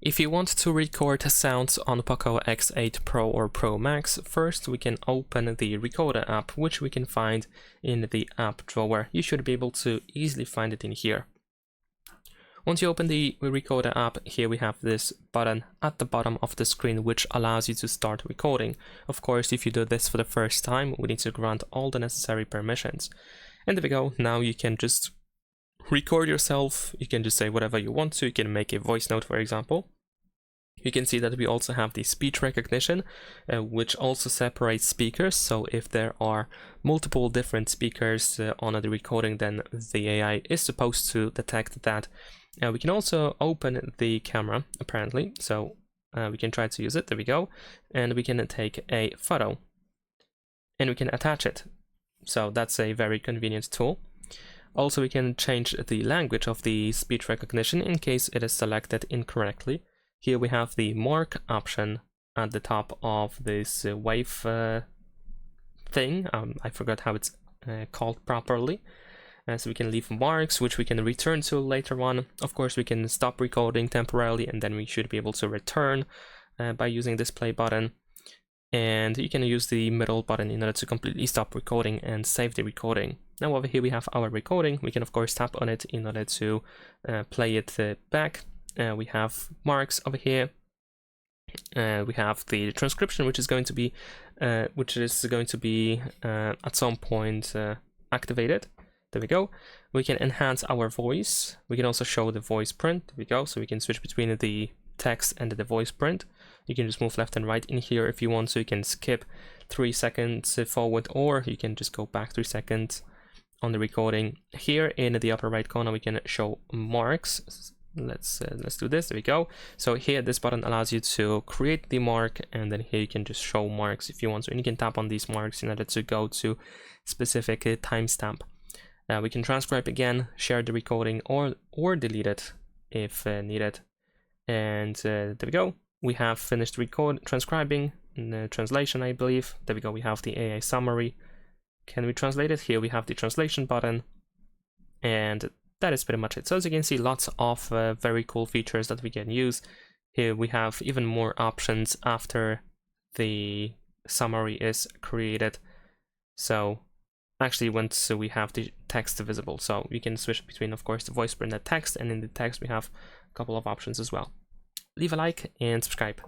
If you want to record sounds on POCO X8 Pro or Pro Max, first we can open the Recorder app, which we can find in the app drawer. You should be able to easily find it in here. Once you open the Recorder app, here we have this button at the bottom of the screen which allows you to start recording. Of course, if you do this for the first time, we need to grant all the necessary permissions. And there we go. Now you can just record yourself. You can just say whatever you want to. You can make a voice note, for example. You can see that we also have the speech recognition, which also separates speakers. So if there are multiple different speakers on the recording, then the AI is supposed to detect that. We can also open the camera, apparently. So we can try to use it. There we go. And we can take a photo and we can attach it. So that's a very convenient tool. Also, we can change the language of the speech recognition in case it is selected incorrectly. Here we have the mark option at the top of this wave thing. I forgot how it's called properly. So we can leave marks, which we can return to later on. Of course, we can stop recording temporarily, and then we should be able to return by using this play button. And you can use the middle button in order to completely stop recording and save the recording. Now over here we have our recording. We can of course tap on it in order to play it back. We have marks over here. We have the transcription, which is going to be at some point activated. There we go. We can enhance our voice. We can also show the voice print. There we go. So we can switch between the text and the voice print. You can just move left and right in here if you want to. You can skip 3 seconds forward, or you can just go back 3 seconds on the recording. Here in the upper right corner we can show marks. Let's do this. There we go. So here this button allows you to create the mark, and then here you can just show marks if you want to, and you can tap on these marks in order to go to specific timestamp. We can transcribe again, share the recording, or delete it if needed. And there we go. We have finished transcribing the translation, I believe. There we go. We have the AI summary. Can we translate it? Here we have the translation button, and that is pretty much it. So as you can see, lots of very cool features that we can use. Here we have even more options after the summary is created. So actually, once we have the text visible, so we can switch between, of course, the voice print and text, and in the text we have a couple of options as well. Leave a like and subscribe.